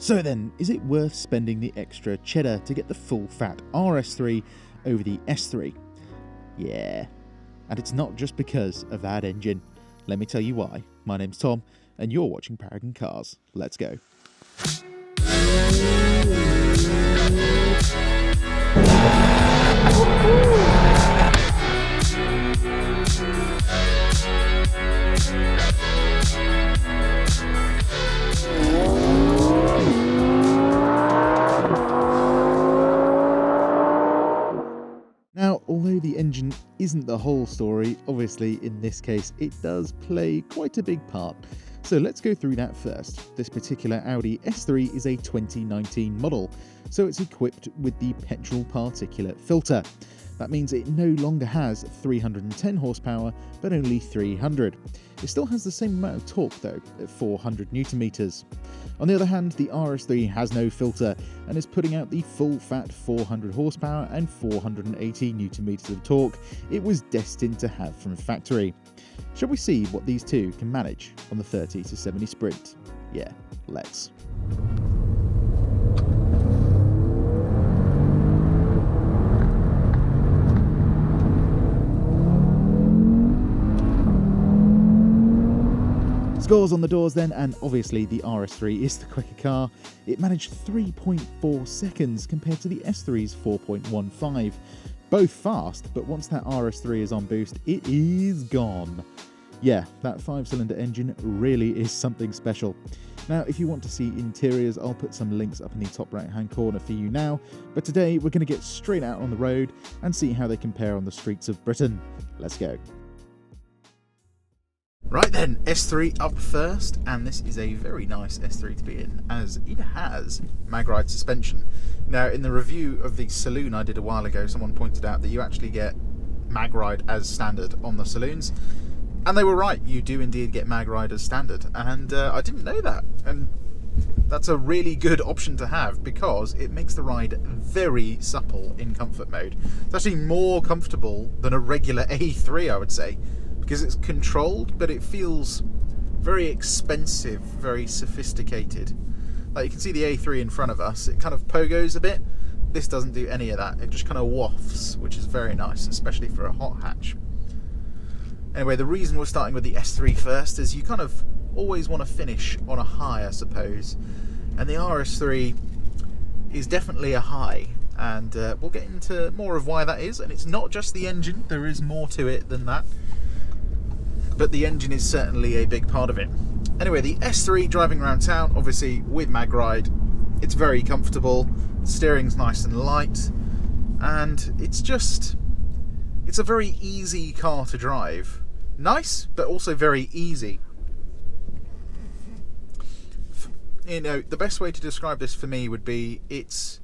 So then, is it worth spending the extra cheddar to get the full fat RS3 over the S3? Yeah, and it's not just because of that engine. Let me tell you why. My name's Tom, and you're watching Paragon Cars. Let's go. Now, although the engine isn't the whole story, obviously in this case it does play quite a big part. So let's go through that first. This particular Audi S3 is a 2019 model, so it's equipped with the petrol particulate filter. That means it no longer has 310 horsepower, but only 300. It still has the same amount of torque though, at 400 Newton meters. On the other hand, the RS3 has no filter and is putting out the full fat 400 horsepower and 480 Newton meters of torque it was destined to have from factory. Shall we see what these two can manage on the 30 to 70 sprint? Yeah, let's. Scores on the doors then, and obviously the RS3 is the quicker car. It managed 3.4 seconds compared to the S3's 4.15. Both fast, but once that RS3 is on boost, it is gone. Yeah, that 5-cylinder engine really is something special. Now, if you want to see interiors, I'll put some links up in the top right-hand corner for you now. But today, we're going to get straight out on the road and see how they compare on the streets of Britain. Let's go. Right then, S3 up first, and this is a very nice S3 to be in, as it has mag ride suspension. Now, in the review of the saloon I did a while ago, someone pointed out that you actually get mag ride as standard on the saloons, and they were right, you do indeed get mag ride as standard, and I didn't know that, and that's a really good option to have because it makes the ride very supple in comfort mode. It's actually more comfortable than a regular A3, I would say, because it's controlled, but it feels very expensive, very sophisticated. Like you can see the A3 in front of us, it kind of pogos a bit. This doesn't do any of that, it just kind of wafts, which is very nice, especially for a hot hatch. Anyway, the reason we're starting with the S3 first is you kind of always want to finish on a high, I suppose. And the RS3 is definitely a high, and we'll get into more of why that is. And it's not just the engine, there is more to it than that. But the engine is certainly a big part of it. Anyway, the S3 driving around town, obviously with mag ride, it's very comfortable, steering's nice and light, and it's a very easy car to drive. Nice, but also very easy. You know, the best way to describe this for me would be it's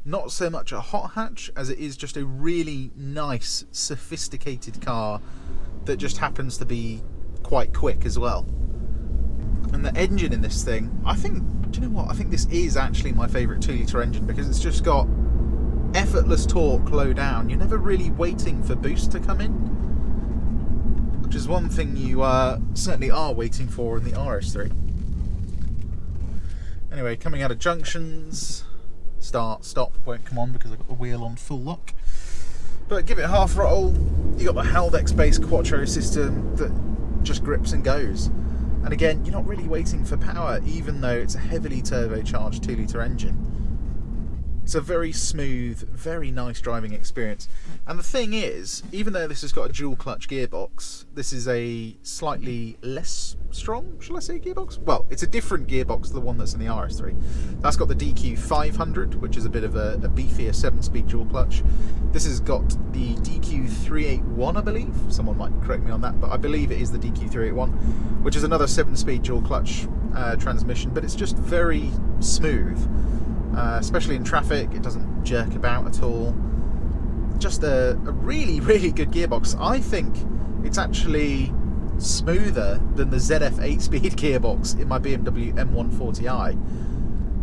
not so much a hot hatch as it is just a really nice, sophisticated car that just happens to be quite quick as well. And the engine in this thing, I think, do you know what? I think this is actually my favourite 2-litre engine because it's just got effortless torque low down. You're never really waiting for boost to come in, which is one thing you certainly are waiting for in the RS3. Anyway, coming out of junctions, start, stop, won't come on because I've got the wheel on full lock. But give it half throttle, you got the Haldex-based Quattro system that just grips and goes. And again, you're not really waiting for power, even though it's a heavily turbocharged 2-litre engine. It's a very smooth, very nice driving experience. And the thing is, even though this has got a dual clutch gearbox, this is a slightly less strong, shall I say, gearbox? Well, it's a different gearbox to the one that's in the RS3. That's got the DQ500, which is a bit of a beefier 7-speed dual clutch. This has got the DQ381, I believe. Someone might correct me on that, but I believe it is the DQ381, which is another 7-speed dual clutch transmission, but it's just very smooth. Especially in traffic, it doesn't jerk about at all. Just a really, really good gearbox. I think it's actually smoother than the ZF 8-speed gearbox in my BMW M140i.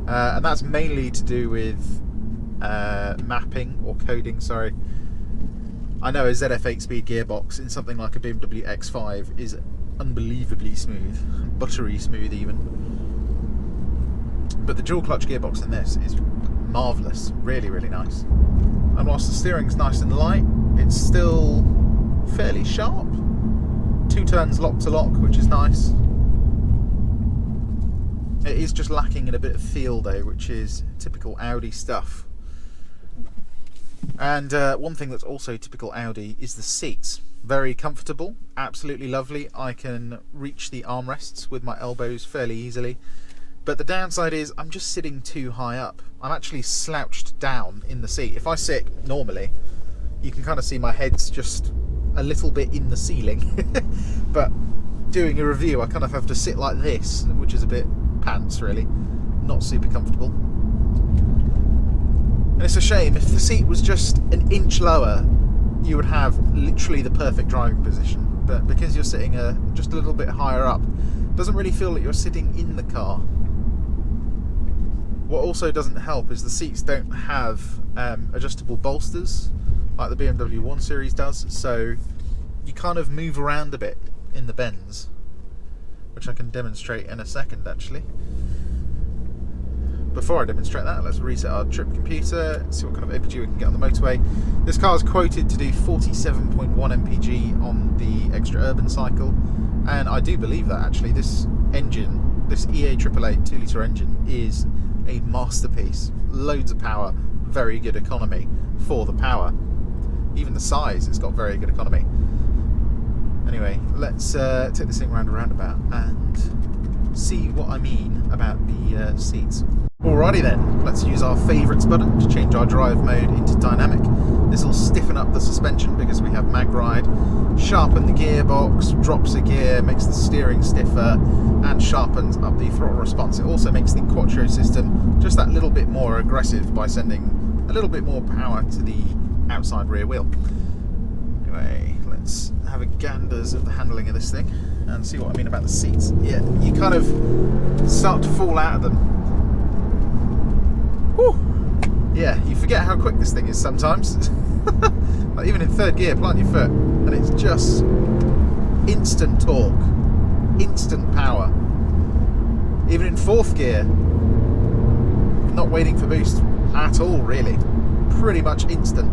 And that's mainly to do with mapping or coding, sorry. I know a ZF 8-speed gearbox in something like a BMW X5 is unbelievably smooth, buttery smooth even. But the dual clutch gearbox in this is marvellous, really, really nice. And whilst the steering's nice and light, it's still fairly sharp. 2 turns lock to lock, which is nice. It is just lacking in a bit of feel though, which is typical Audi stuff. And one thing that's also typical Audi is the seats. Very comfortable, absolutely lovely. I can reach the armrests with my elbows fairly easily. But the downside is I'm just sitting too high up. I'm actually slouched down in the seat. If I sit normally, you can kind of see my head's just a little bit in the ceiling. But doing a review, I kind of have to sit like this, which is a bit pants really. Not super comfortable. And it's a shame. If the seat was just an inch lower, you would have literally the perfect driving position. But because you're sitting just a little bit higher up, it doesn't really feel like you're sitting in the car. What also doesn't help is the seats don't have adjustable bolsters like the BMW 1 Series does, so you kind of move around a bit in the bends, which I can demonstrate in a second actually. Before I demonstrate that, let's reset our trip computer, see what kind of MPG we can get on the motorway. This car is quoted to do 47.1 MPG on the extra urban cycle, and I do believe that actually. This engine, this EA 888 2-litre engine, is a masterpiece. Loads of power, very good economy for the power. Even the size, it's got very good economy. Anyway, let's take this thing round a roundabout and see what I mean about the seats. Alrighty then, let's use our favourites button to change our drive mode into dynamic. This will stiffen up the suspension because we have mag ride, sharpen the gearbox, drops a gear, makes the steering stiffer, and sharpens up the throttle response. It also makes the quattro system just that little bit more aggressive by sending a little bit more power to the outside rear wheel. Anyway, let's have a ganders at the handling of this thing and see what I mean about the seats. Yeah, you kind of start to fall out of them. Whew. Yeah, you forget how quick this thing is sometimes. Like even in third gear, plant your foot, and it's just instant torque, instant power. Even in fourth gear, not waiting for boost at all, really. Pretty much instant.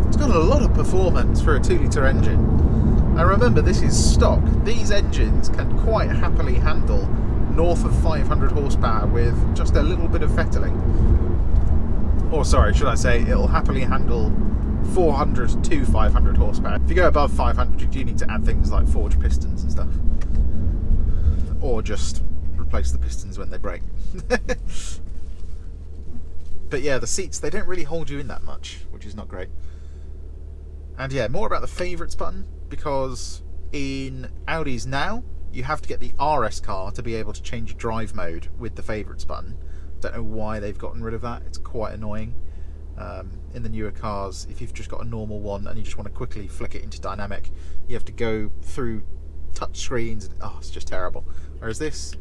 It's got a lot of performance for a 2-litre engine. And remember, this is stock. These engines can quite happily handle north of 500 horsepower with just a little bit of fettling. Or sorry, should I say, it'll happily handle 400 to 500 horsepower. If you go above 500, you do need to add things like forged pistons and stuff. Or just replace the pistons when they break. But yeah, the seats, they don't really hold you in that much, which is not great. And yeah, more about the favourites button, because in Audis now, you have to get the RS car to be able to change your drive mode with the favourites button. Don't know why they've gotten rid of that. It's quite annoying. In the newer cars, if you've just got a normal one and you just want to quickly flick it into dynamic, you have to go through touch screens. And, oh, it's just terrible. Whereas this,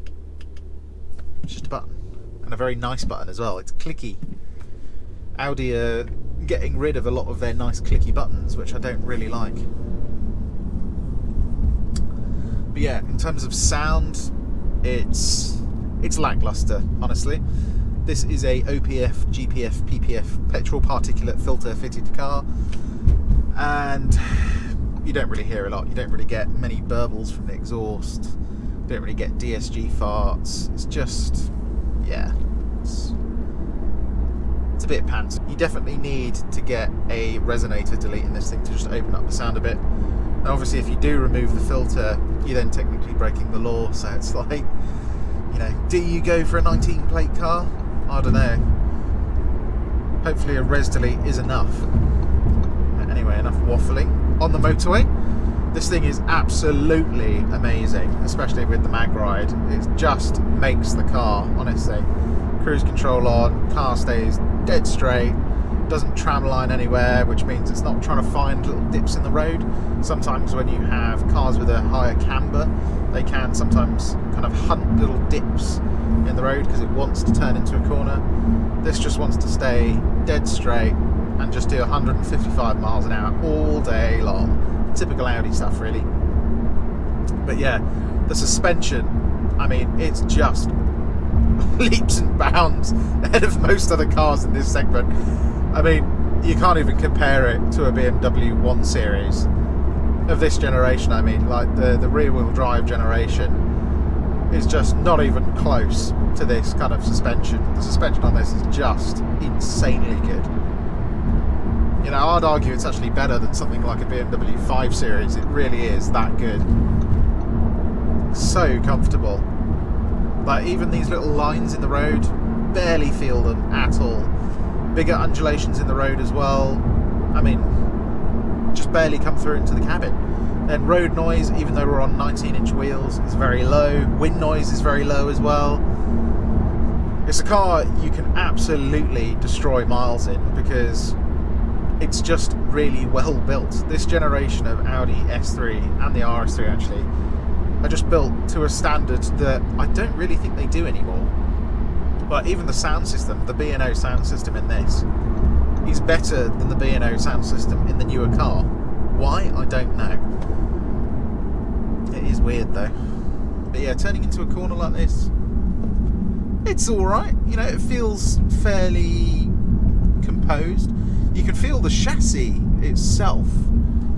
it's just a button, and a very nice button as well. It's clicky. Audi are getting rid of a lot of their nice clicky buttons, which I don't really like. But yeah, in terms of sound, it's lackluster, honestly. This is a OPF, GPF, PPF petrol particulate filter fitted car, and you don't really hear a lot. You don't really get many burbles from the exhaust. You don't really get DSG farts. It's just, yeah, it's a bit pants. You definitely need to get a resonator delete in this thing to just open up the sound a bit. And obviously if you do remove the filter, you're then technically breaking the law, so it's like, you know, do you go for a 19 plate car? I don't know. Hopefully a res delete is enough. Anyway, enough waffling. On the motorway, this thing is absolutely amazing, especially with the mag ride. It just makes the car, honestly. Cruise control on, car stays dead straight, doesn't tramline anywhere, which means it's not trying to find little dips in the road. Sometimes when you have cars with a higher camber, they can sometimes kind of hunt little dips in the road because it wants to turn into a corner. This just wants to stay dead straight and just do 155 miles an hour all day long. Typical Audi stuff, really. But yeah, the suspension, I mean, it's just leaps and bounds ahead of most other cars in this segment. I mean, you can't even compare it to a BMW 1 Series of this generation. I mean, like the rear-wheel drive generation is just not even close to this kind of suspension. The suspension on this is just insanely good. You know, I'd argue it's actually better than something like a BMW 5 Series. It really is that good. So comfortable. Like, even these little lines in the road, barely feel them at all. Bigger undulations in the road as well. I mean, just barely come through into the cabin. Then road noise, even though we're on 19-inch wheels, is very low. Wind noise is very low as well. It's a car you can absolutely destroy miles in because it's just really well built. This generation of Audi S3 and the RS3 actually are just built to a standard that I don't really think they do anymore. But even the sound system, the B&O sound system in this, is better than the B&O sound system in the newer car. Why? I don't know. It is weird though. But yeah, turning into a corner like this, it's alright. You know, it feels fairly composed. You can feel the chassis itself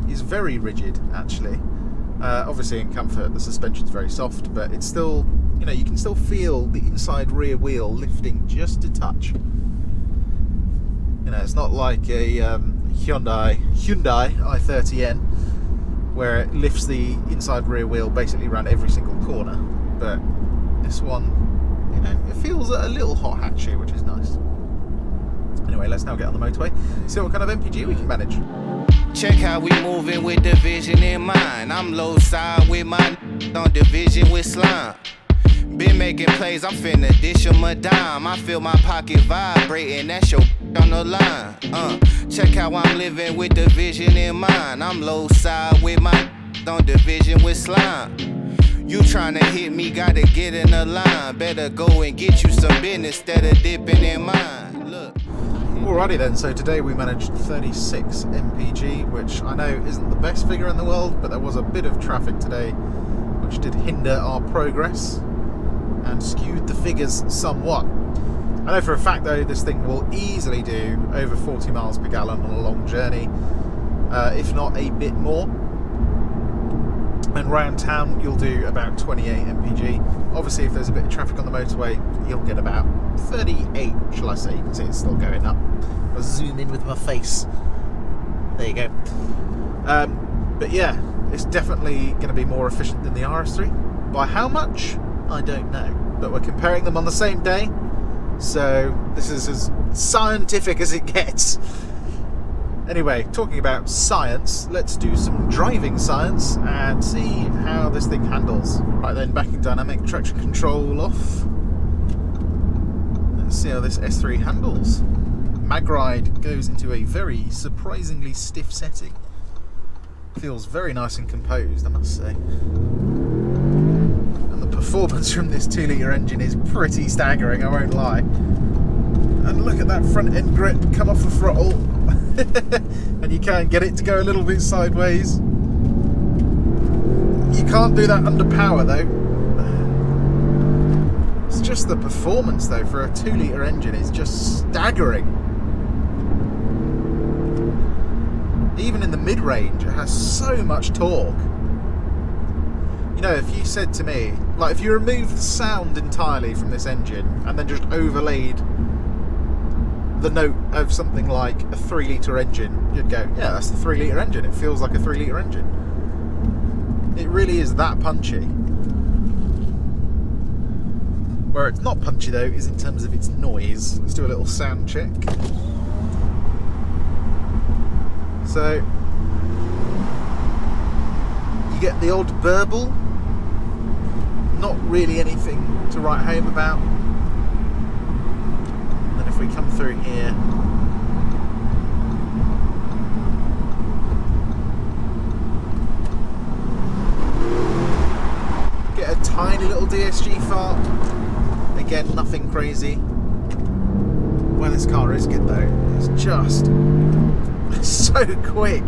is very rigid actually. Obviously in comfort the suspension's very soft, but it's still, you know, you can still feel the inside rear wheel lifting just a touch. You know, it's not like a Hyundai i30N where it lifts the inside rear wheel basically around every single corner, but this one, you know, it feels a little hot hatchy, which is nice. Anyway, let's now get on the motorway, see what kind of MPG we can manage. Check how we moving with division in mind. I'm low side with my on division with slime. Been making plays, I'm finna dish 'em a dime. I feel my pocket vibrating, that's your on the line. Check how I'm living with division in mind. I'm low side with my on division with slime. You tryna hit me, gotta get in the line. Better go and get you some business instead of dipping in mine. Look. Alrighty then, so today we managed 36 MPG, which I know isn't the best figure in the world, but there was a bit of traffic today which did hinder our progress and skewed the figures somewhat. I know for a fact though this thing will easily do over 40 miles per gallon on a long journey, if not a bit more. And round town you'll do about 28 MPG. Obviously if there's a bit of traffic on the motorway you'll get about 38, shall I say. You can see it's still going up. I'll zoom in with my face. There you go. But yeah, it's definitely going to be more efficient than the RS3. By how much? I don't know. But we're comparing them on the same day, so this is as scientific as it gets. Anyway, talking about science, let's do some driving science and see how this thing handles. Right then, backing dynamic traction control off. Let's see how this S3 handles. Magride goes into a very surprisingly stiff setting. Feels very nice and composed, I must say. And the performance from this 2-litre engine is pretty staggering, I won't lie. And look at that front end grip come off the throttle. And you can get it to go a little bit sideways. You can't do that under power though. It's just the performance though for a 2-litre engine is just staggering. Even in the mid-range it has so much torque. You know, if you said to me, like if you removed the sound entirely from this engine and then just overlaid the note of something like a 3-litre engine, you'd go, yeah, that's the 3-litre engine. It feels like a 3-litre engine. It really is that punchy. Where it's not punchy though is in terms of its noise. Let's do a little sound check. So you get the odd burble, not really anything to write home about. And if we come through here, get a tiny little DSG fart. Again, nothing crazy. Well, this car is good though. It's just so quick.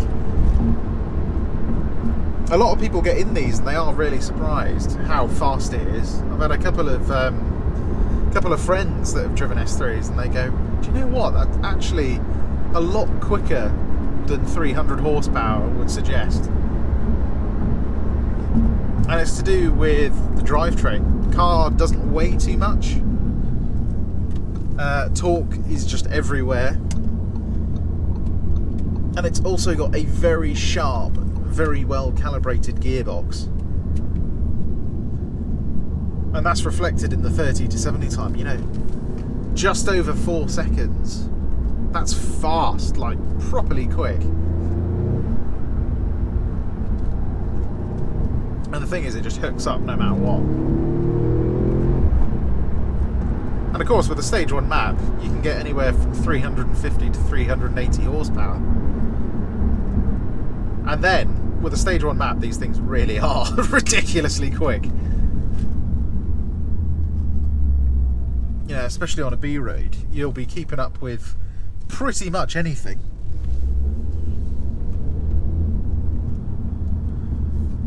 A lot of people get in these and they are really surprised how fast it is. I've had a couple of friends that have driven S3s and they go, do you know what, that's actually a lot quicker than 300 horsepower would suggest. And it's to do with the drivetrain. The car doesn't weigh too much. Torque is just everywhere. And it's also got a very sharp, very well calibrated gearbox. And that's reflected in the 30 to 70 time, you know. Just over 4 seconds. That's fast, like properly quick. And the thing is, it just hooks up no matter what. And of course, with a stage 1 map, you can get anywhere from 350 to 380 horsepower. And then, with a stage 1 map, these things really are ridiculously quick. You know, especially on a B road, you'll be keeping up with pretty much anything.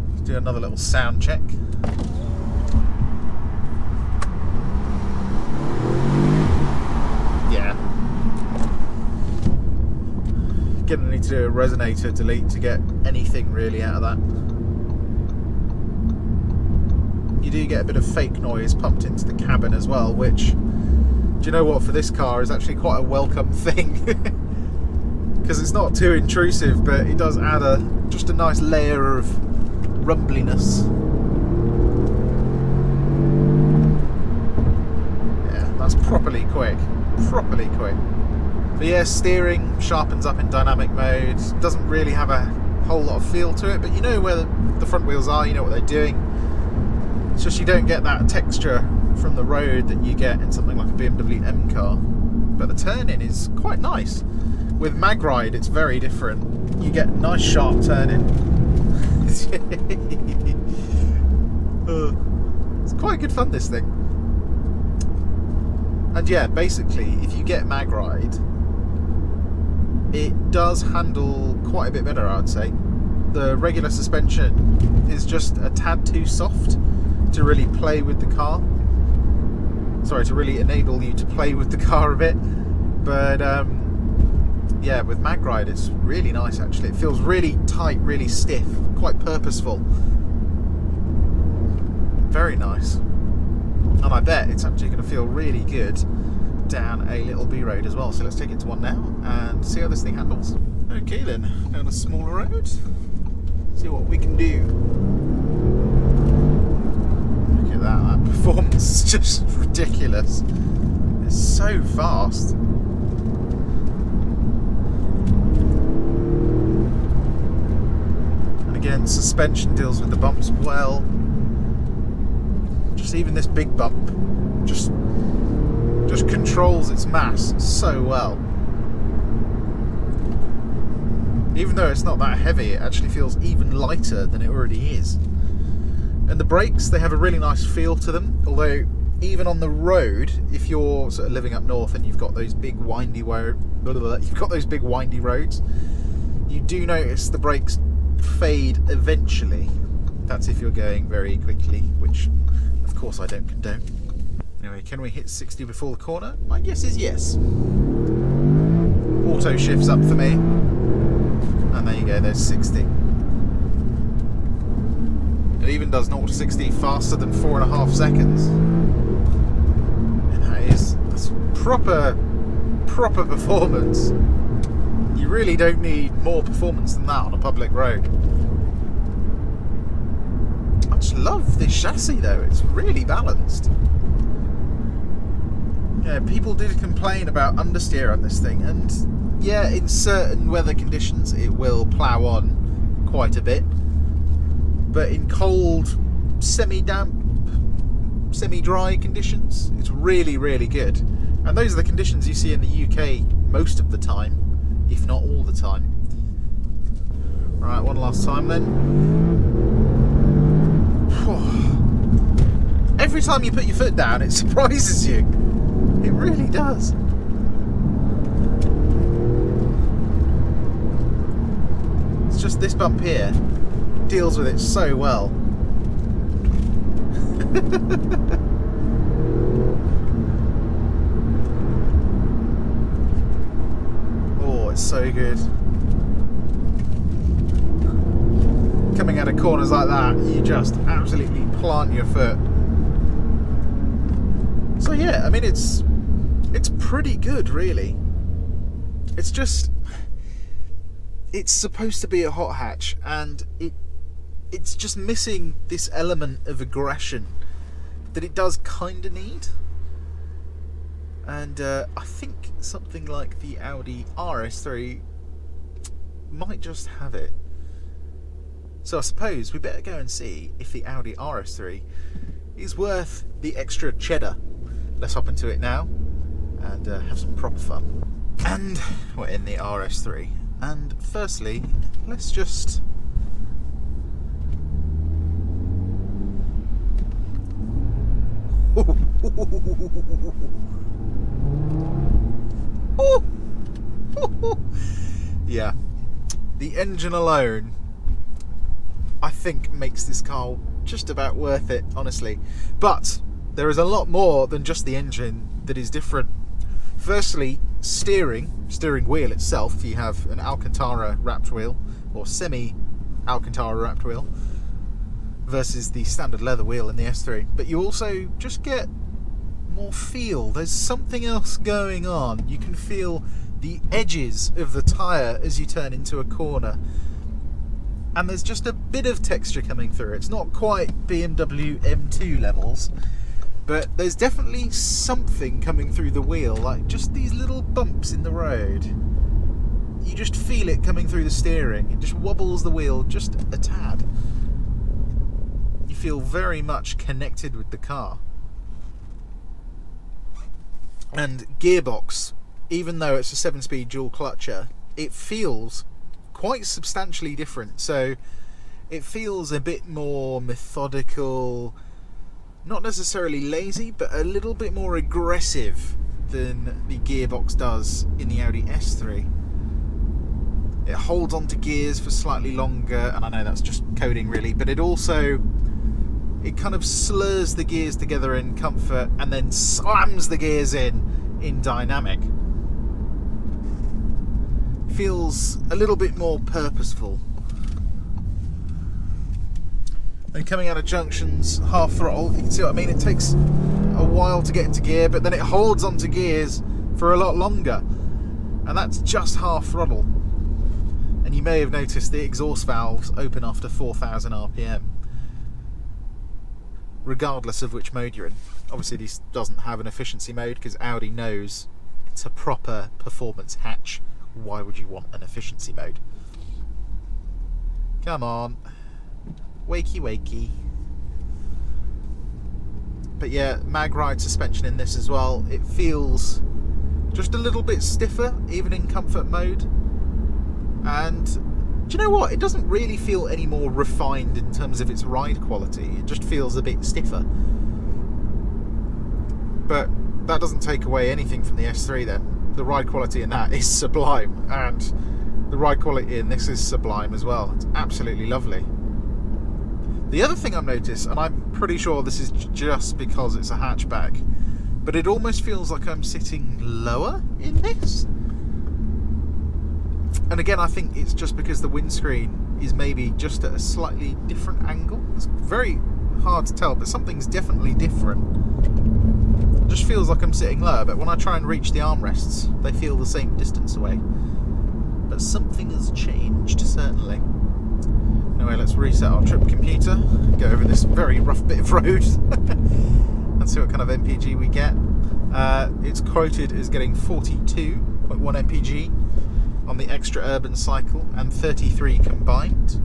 Let's do another little sound check. Yeah. Gonna need to do a resonator delete to get anything really out of that. You do get a bit of fake noise pumped into the cabin as well, which, do you know what, for this car is actually quite a welcome thing. Because it's not too intrusive, but it does add just a nice layer of rumbliness. Yeah, that's properly quick. Properly quick. But yeah, steering sharpens up in dynamic mode. Doesn't really have a whole lot of feel to it, but you know where the front wheels are, you know what they're doing. It's just you don't get that texture from the road that you get in something like a BMW M car. But the turning is quite nice. With MagRide, it's very different. You get nice sharp turning. It's quite good fun, this thing. And yeah, basically, if you get MagRide, it does handle quite a bit better, I would say. The regular suspension is just a tad too soft to really play with the car. Sorry, to really enable you to play with the car a bit. But yeah, with MagRide it's really nice actually. It feels really tight, really stiff, quite purposeful. Very nice. And I bet it's actually going to feel really good down a little B road as well. So let's take it to one now and see how this thing handles. Okay then, down a smaller road. See what we can do. Look at that performance is just ridiculous. It's so fast. And again, suspension deals with the bumps well. Just even this big bump just controls its mass so well. Even though it's not that heavy, it actually feels even lighter than it already is. And the brakes, they have a really nice feel to them, although even on the road, if you're sort of living up north and you've got those big windy roads, you do notice the brakes fade eventually. That's if you're going very quickly, which of course I don't condone. Anyway, can we hit 60 before the corner? My guess is yes. Auto shifts up for me. And there you go, there's 60. It even does 0 to 60 faster than 4.5 seconds. And that's proper performance. You really don't need more performance than that on a public road. I just love this chassis though, it's really balanced. Yeah, people do complain about understeer on this thing, and yeah, in certain weather conditions it will plough on quite a bit, but in cold, semi-damp, semi-dry conditions it's really, really good. And those are the conditions you see in the UK most of the time, if not all the time. Right, one last time then. Every time you put your foot down it surprises you. It really does. It's just this bump here deals with it so well. Oh, it's so good. Coming out of corners like that, you just absolutely plant your foot. So yeah, I mean, it's pretty good, really. It's just, it's supposed to be a hot hatch, and it's just missing this element of aggression that it does kind of need. And I think something like the Audi RS3 might just have it. So I suppose we better go and see if the Audi RS3 is worth the extra cheddar. Let's hop into it now and have some proper fun. And we're in the RS3. And firstly, let's just... Yeah, the engine alone, I think, makes this car just about worth it, honestly. But there is a lot more than just the engine that is different. Firstly, steering wheel itself. You have an Alcantara wrapped wheel, or semi-Alcantara wrapped wheel, versus the standard leather wheel in the S3. But you also just get more feel. There's something else going on. You can feel the edges of the tyre as you turn into a corner. And there's just a bit of texture coming through. It's not quite BMW M2 levels, but there's definitely something coming through the wheel, like just these little bumps in the road. You just feel it coming through the steering. It just wobbles the wheel just a tad. You feel very much connected with the car. And gearbox, even though it's a 7-speed dual clutcher, it feels quite substantially different. So it feels a bit more methodical, not necessarily lazy, but a little bit more aggressive than the gearbox does in the Audi S3. It holds onto gears for slightly longer, and I know that's just coding really, but it also, it kind of slurs the gears together in comfort and then slams the gears in dynamic. Feels a little bit more purposeful. And coming out of junctions half throttle, you can see what I mean. It takes a while to get into gear, but then it holds onto gears for a lot longer, and that's just half throttle. And you may have noticed the exhaust valves open after 4,000 RPM, regardless of which mode you're in. Obviously this doesn't have an efficiency mode because Audi knows it's a proper performance hatch. Why would you want an efficiency mode? Come on, wakey wakey. But yeah, mag ride suspension in this as well. It feels just a little bit stiffer even in comfort mode. And do you know what? It doesn't really feel any more refined in terms of its ride quality. It just feels a bit stiffer. But that doesn't take away anything from the S3 then. The ride quality in that is sublime, and the ride quality in this is sublime as well. It's absolutely lovely. The other thing I've noticed, and I'm pretty sure this is just because it's a hatchback, but it almost feels like I'm sitting lower in this. And again, I think it's just because the windscreen is maybe just at a slightly different angle. It's very hard to tell, but something's definitely different. It just feels like I'm sitting lower, but when I try and reach the armrests, they feel the same distance away. But something has changed, certainly. Anyway, let's reset our trip computer, go over this very rough bit of road, and see what kind of MPG we get. It's quoted as getting 42.1 MPG on the extra urban cycle and 33 combined.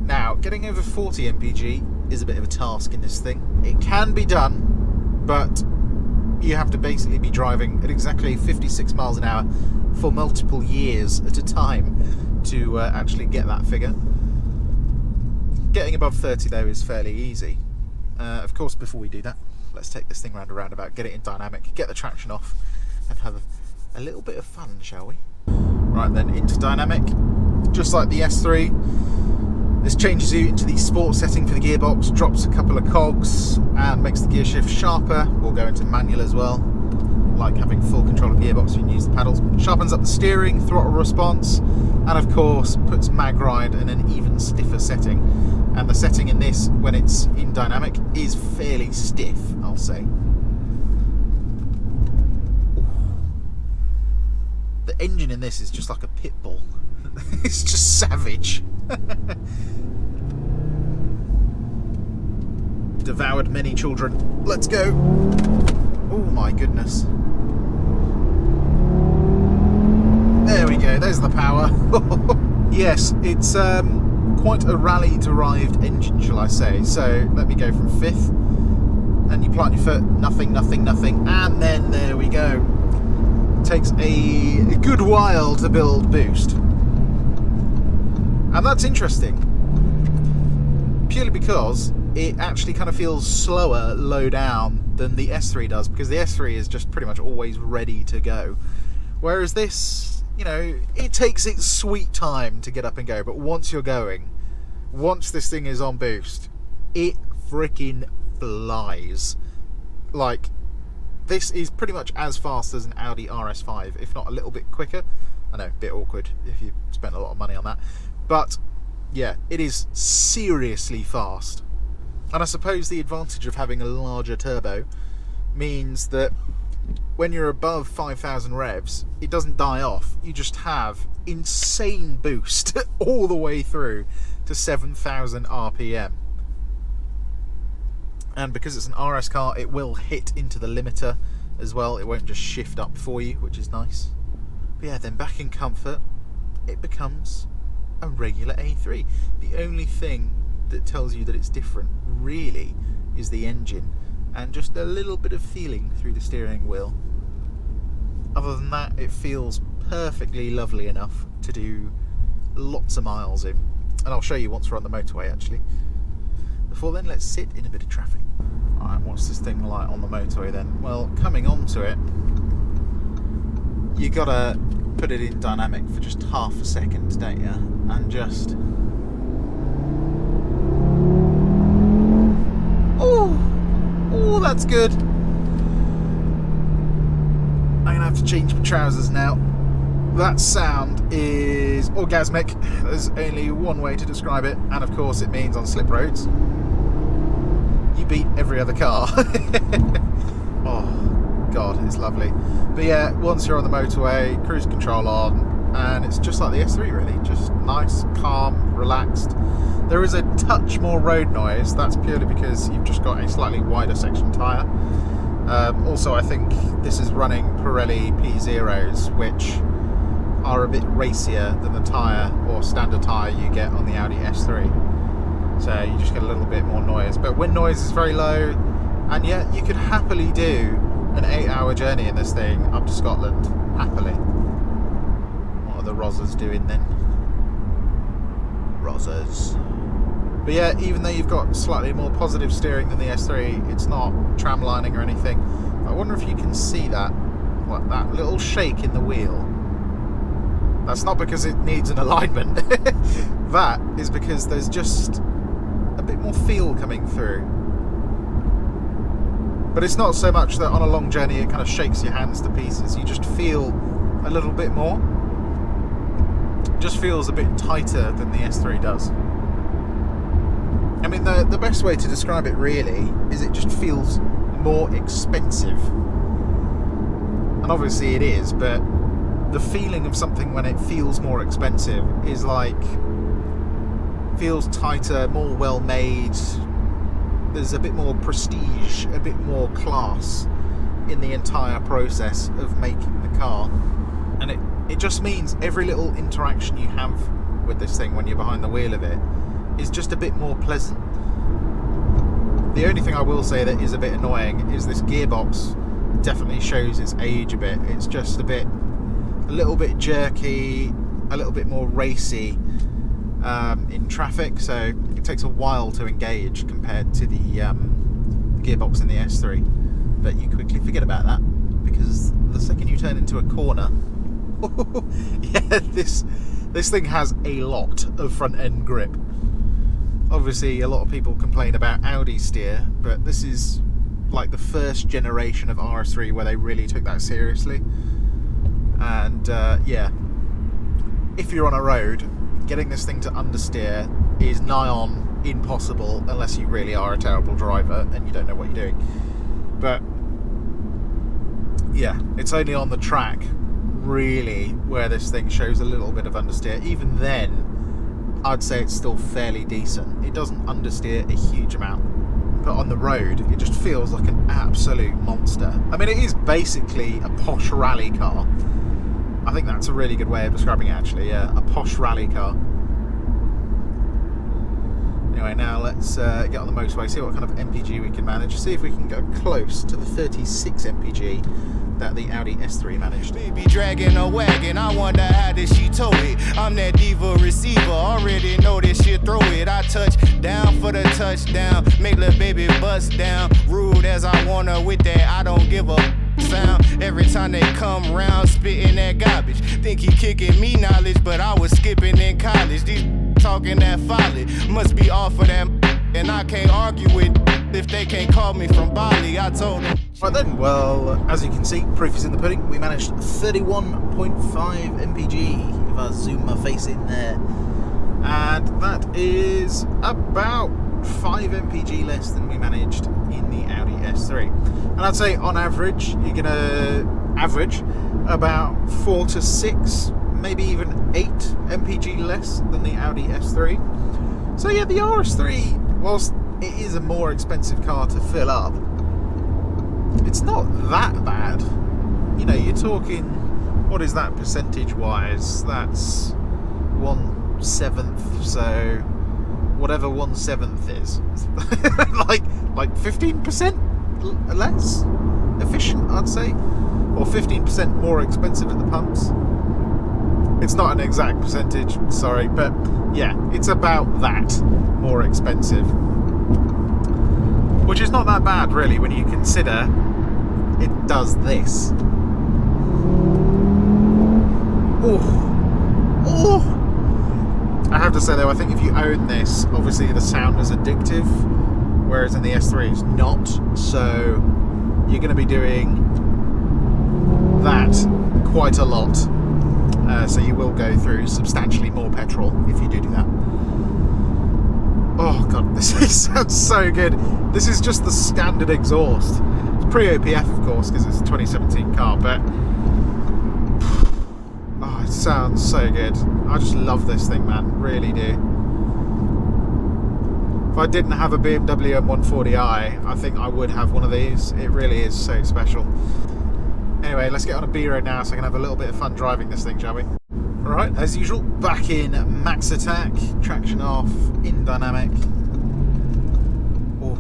Now, getting over 40 MPG is a bit of a task in this thing. It can be done, but you have to basically be driving at exactly 56 miles an hour for multiple years at a time to actually get that figure. Getting above 30 though is fairly easy. Of course, before we do that, let's take this thing round a roundabout, get it in dynamic, get the traction off, and have a little bit of fun, shall we? Right then, into dynamic. Just like the S3, This changes you into the sport setting for the gearbox, drops a couple of cogs and makes the gear shift sharper. We'll go into manual as well, like having full control of the gearbox, you can use the pedals. Sharpens up the steering, throttle response, and of course puts mag ride in an even stiffer setting. And the setting in this, when it's in dynamic, is fairly stiff, I'll say. The engine in this is just like a pit bull. It's just savage. Devoured many children. Let's go. Oh my goodness. There we go, there's the power. Yes, it's quite a rally-derived engine, shall I say. So let me go from 5th, and you plant your foot, nothing, nothing, nothing, and then there we go. Takes a good while to build boost. And that's interesting, purely because it actually kind of feels slower low down than the S3 does, because the S3 is just pretty much always ready to go. Whereas this, you know, it takes its sweet time to get up and go, but once you're going, once this thing is on boost, it freaking flies. Like, this is pretty much as fast as an Audi RS5, if not a little bit quicker. I know, a bit awkward if you spent a lot of money on that. But, yeah, it is seriously fast. And I suppose the advantage of having a larger turbo means that when you're above 5,000 revs, it doesn't die off. You just have insane boost all the way through to 7,000 RPM. And because it's an RS car, it will hit into the limiter as well. It won't just shift up for you, which is nice. But yeah, then back in comfort, it becomes a regular A3. The only thing that tells you that it's different really is the engine and just a little bit of feeling through the steering wheel. Other than that, it feels perfectly lovely enough to do lots of miles in. And I'll show you once we're on the motorway actually. Before then, let's sit in a bit of traffic. Alright, what's this thing like on the motorway then? Well, coming onto it, you gotta put it in dynamic for just half a second, don't you? And just... Oh, that's good. I'm gonna have to change my trousers now. That sound is orgasmic. There's only one way to describe it, and of course it means on slip roads you beat every other car. Oh god, it's lovely. But yeah, once you're on the motorway, cruise control on, and it's just like the S3 really, just nice, calm, relaxed. There is a touch more road noise. That's purely because you've just got a slightly wider section tyre. Also, I think this is running Pirelli P0s, which are a bit racier than the tyre or standard tyre you get on the Audi S3. So you just get a little bit more noise. But wind noise is very low, and yet you could happily do an 8-hour journey in this thing up to Scotland, happily. What are the Rozzers doing then? Rozzers. But yeah, even though you've got slightly more positive steering than the S3, it's not tramlining or anything. I wonder if you can see that, like that little shake in the wheel. That's not because it needs an alignment. That is because there's just a bit more feel coming through. But it's not so much that on a long journey it kind of shakes your hands to pieces. You just feel a little bit more. It just feels a bit tighter than the S3 does. I mean, the best way to describe it really is it just feels more expensive. And obviously it is, but the feeling of something when it feels more expensive is like, feels tighter, more well made. There's a bit more prestige, a bit more class in the entire process of making the car. And it just means every little interaction you have with this thing when you're behind the wheel of it is just a bit more pleasant. The only thing I will say that is a bit annoying is this gearbox definitely shows its age a bit. It's just a little bit jerky, a little bit more racy in traffic, so it takes a while to engage compared to the gearbox in the S3. But you quickly forget about that, because the second you turn into a corner, yeah, this thing has a lot of front end grip. Obviously a lot of people complain about Audi steer, but this is like the first generation of RS3 where they really took that seriously. And yeah, if you're on a road, getting this thing to understeer is nigh on impossible unless you really are a terrible driver and you don't know what you're doing. But yeah, it's only on the track really where this thing shows a little bit of understeer. Even then, I'd say it's still fairly decent. It doesn't understeer a huge amount, but on the road it just feels like an absolute monster. I mean, it is basically a posh rally car. I think that's a really good way of describing it, actually. Yeah, a posh rally car. Anyway, now let's get on the motorway, see what kind of MPG we can manage, see if we can go close to the 36 MPG that the Audi S3 managed. Baby dragging a wagon, I wonder how did she tow it. I'm that diva receiver, already know this shit, throw it. I touch down for the touchdown, make little baby bust down. Rude as I wanna with that, I don't give a sound. Every time they come round, spitting that garbage. Think he kicking me knowledge, but I was skipping in college. These talking that folly, must be off of that, and I can't argue with if they can't call me from Bali. I told them. Right then, well, as you can see, proof is in the pudding. We managed 31.5 MPG, if I zoom my face in there. And that is about 5 MPG less than we managed in the Audi S3. And I'd say on average, you're going to average about 4 to 6, maybe even 8 MPG less than the Audi S3. So yeah, the RS3, whilst it is a more expensive car to fill up, it's not that bad. You know, you're talking, what is that percentage wise? That's 1/7, so whatever 1/7 is, like 15% less efficient, I'd say, or 15% more expensive at the pumps. It's not an exact percentage, sorry, but yeah, it's about that more expensive, which is not that bad really when you consider it does this. I have to say though, I think if you own this, obviously the sound is addictive, whereas in the S3 it's not, so you're going to be doing that quite a lot, so you will go through substantially more petrol if you do that. Oh god, this sounds so good. This is just the standard exhaust. It's pre-OPF of course because it's a 2017 car, but oh, it sounds so good. I just love this thing, man, really do. If I didn't have a BMW M140i, I think I would have one of these. It really is so special. Anyway, let's get on a B road now so I can have a little bit of fun driving this thing, shall we? Alright, as usual, back in max attack, traction off, in dynamic. Oh,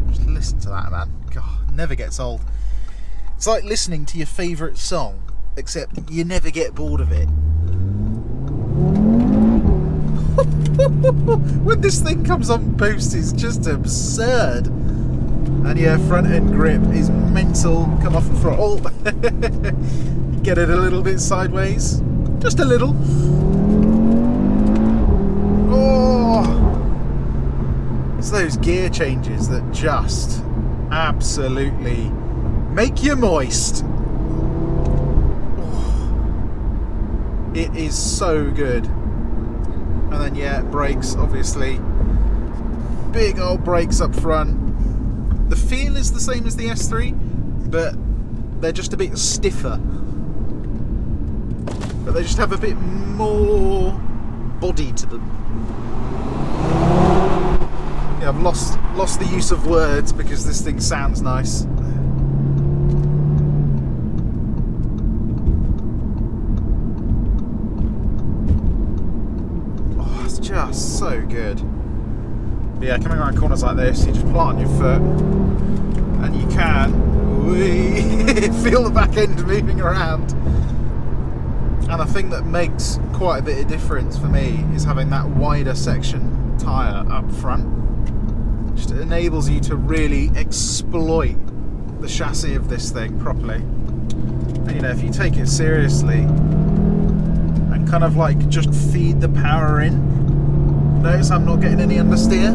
just listen to that, man. God, never gets old. It's like listening to your favourite song, except you never get bored of it. When this thing comes on boost, it's just absurd. And yeah, front end grip is mental. Come off the throttle. Get it a little bit sideways. Just a little. Oh! It's those gear changes that just absolutely make you moist. Oh. It is so good. And then yeah, brakes, obviously. Big old brakes up front. The feel is the same as the S3, but they're just a bit stiffer. But they just have a bit more body to them. Yeah, I've lost the use of words because this thing sounds nice. Oh, it's just so good. But yeah, coming around corners like this, you just plant on your foot and you can feel the back end moving around. And a thing that makes quite a bit of difference for me is having that wider section tyre up front. Just enables you to really exploit the chassis of this thing properly. And you know, if you take it seriously and kind of like just feed the power in, Notice I'm not getting any understeer.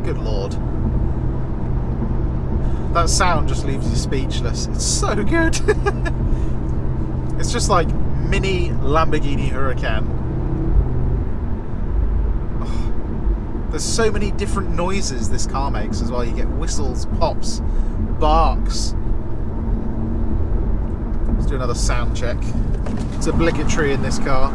Good Lord. That sound just leaves you speechless. It's so good. It's just like mini Lamborghini Huracan. Oh, there's so many different noises this car makes as well. You get whistles, pops, barks. Let's do another sound check. It's obligatory in this car.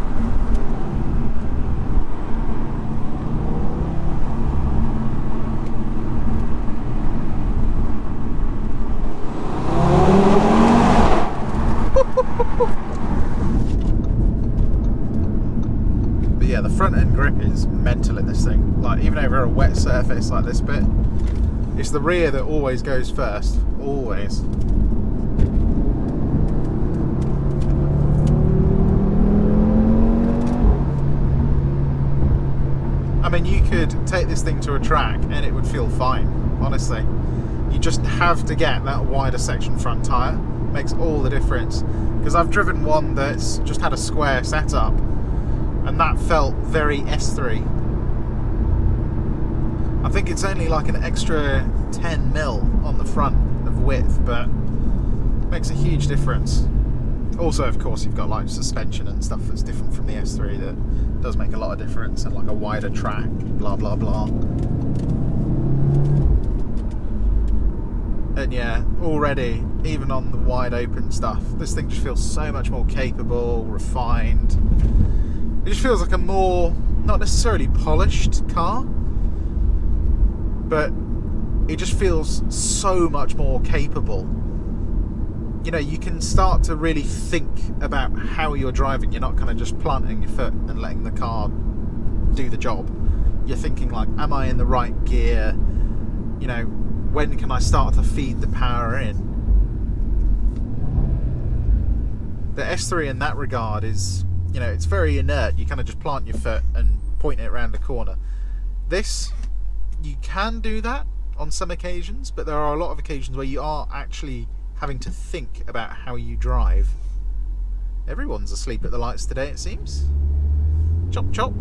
But yeah, the front end grip is mental in this thing. Like, even over a wet surface like this bit, it's the rear that always goes first. Always. I mean, you could take this thing to a track and it would feel fine, honestly. You just have to get that wider section front tyre. Makes all the difference. Because I've driven one that's just had a square setup and that felt very S3. I think it's only like an extra 10 mil on the front of width, but makes a huge difference. Also, of course, you've got like suspension and stuff that's different from the S3 that does make a lot of difference, and like a wider track, blah blah blah. And yeah, already, even on the wide open stuff, this thing just feels so much more capable, refined. It just feels like a more, not necessarily polished car, but it just feels so much more capable. You know, you can start to really think about how you're driving. You're not kind of just planting your foot and letting the car do the job. You're thinking like, am I in the right gear? You know, when can I start to feed the power in? The S3 in that regard is, you know, it's very inert. You kind of just plant your foot and point it around the corner. This, you can do that on some occasions, but there are a lot of occasions where you are actually having to think about how you drive. Everyone's asleep at the lights today, it seems. Chop chop.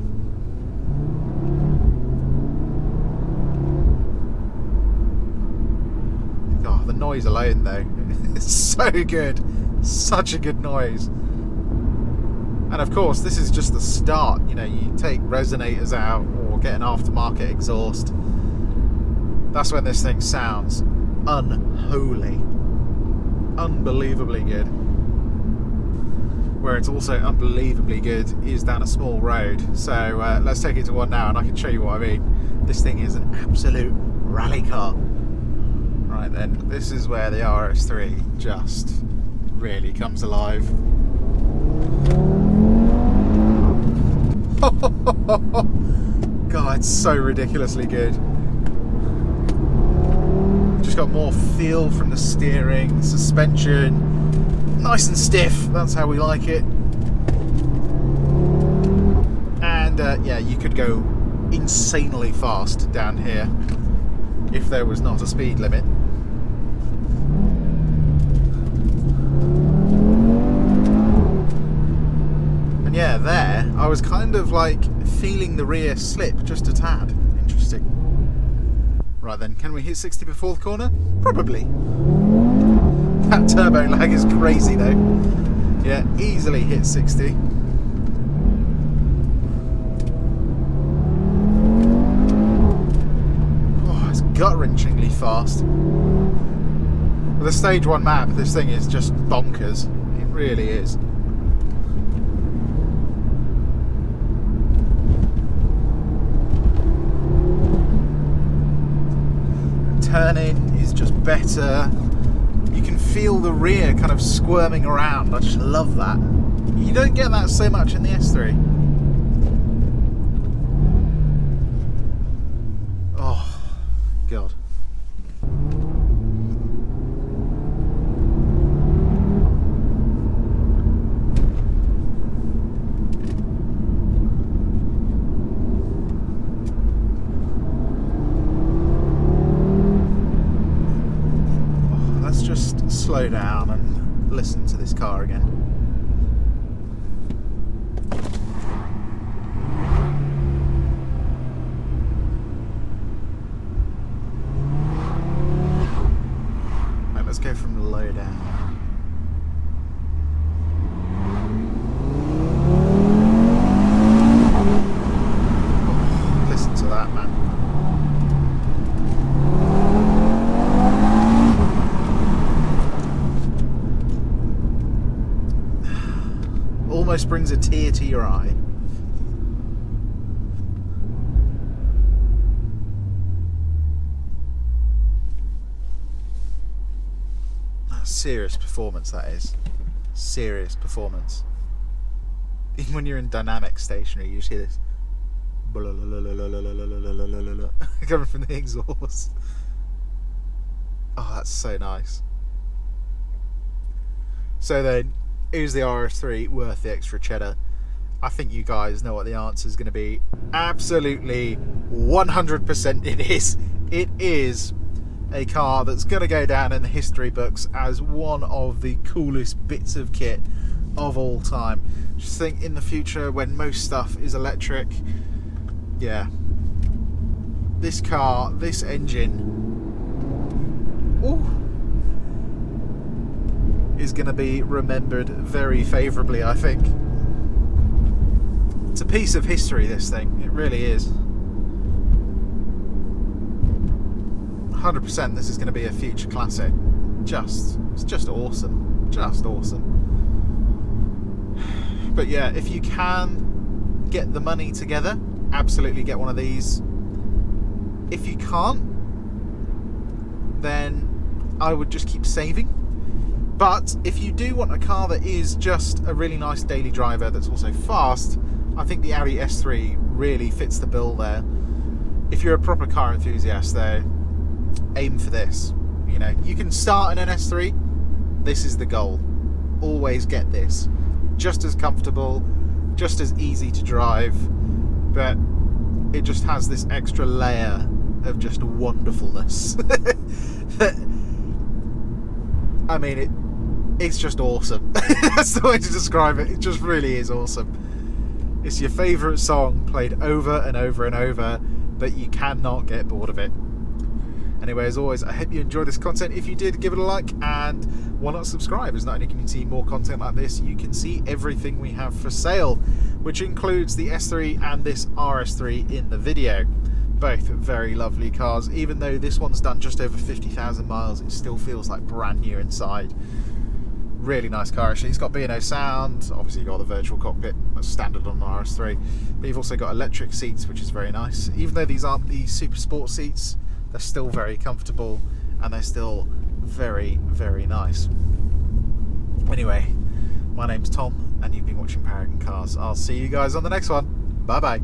Oh, the noise alone though, it's so good. Such a good noise. And of course, this is just the start. You know, you take resonators out or get an aftermarket exhaust. That's when this thing sounds unholy. Unbelievably good. Where it's also unbelievably good is down a small road. So let's take it to one now and I can show you what I mean. This thing is an absolute rally car. Right then, this is where the RS3 just really comes alive. God, it's so ridiculously good. Just got more feel from the steering, suspension, nice and stiff, that's how we like it. And yeah, you could go insanely fast down here if there was not a speed limit. And yeah, there, I was kind of like feeling the rear slip just a tad. Interesting. Right then, can we hit 60 before the corner? Probably. That turbo lag is crazy though. Yeah, easily hit 60. Oh, it's gut-wrenchingly fast. With a stage 1 map, this thing is just bonkers. It really is. Turning is just better. You can feel the rear kind of squirming around. I just love that. You don't get that so much in the S3. Oh, God. Slow down and listen to this car again. let's go from low down. Oh, listen to that, man. Almost brings a tear to your eye. Serious performance, that is. Serious performance. Even when you're in dynamic stationary, you just hear this coming from the exhaust. Oh, that's so nice. So then, is the RS3 worth the extra cheddar? I think you guys know what the answer is going to be. Absolutely 100% it is. It is a car that's going to go down in the history books as one of the coolest bits of kit of all time. Just think, in the future when most stuff is electric, yeah, this car, this engine, ooh, is going to be remembered very favourably, I think. It's a piece of history, this thing, it really is. 100% this is going to be a future classic. It's just awesome. Just awesome. But yeah, if you can get the money together, absolutely get one of these. If you can't, then I would just keep saving. But if you do want a car that is just a really nice daily driver that's also fast, I think the Audi S3 really fits the bill there. If you're a proper car enthusiast though, aim for this. You know, you can start an S3. This is the goal. Always get this. Just as comfortable, just as easy to drive, but it just has this extra layer of just wonderfulness. I mean, it's just awesome. That's the way to describe it. It just really is awesome. It's your favourite song played over and over and over, but you cannot get bored of it. Anyway, as always, I hope you enjoyed this content. If you did, give it a like, and why not subscribe? As not only can you see more content like this, you can see everything we have for sale, which includes the S3 and this RS3 in the video. Both very lovely cars. Even though this one's done just over 50,000 miles, it still feels like brand new inside. Really nice car, actually. It's got B&O sound. Obviously, you've got the virtual cockpit that's standard on the RS3, but you've also got electric seats, which is very nice. Even though these aren't the super sport seats, they're still very comfortable and they're still very, very nice. Anyway, my name's Tom and you've been watching Paragon Cars. I'll see you guys on the next one. Bye bye.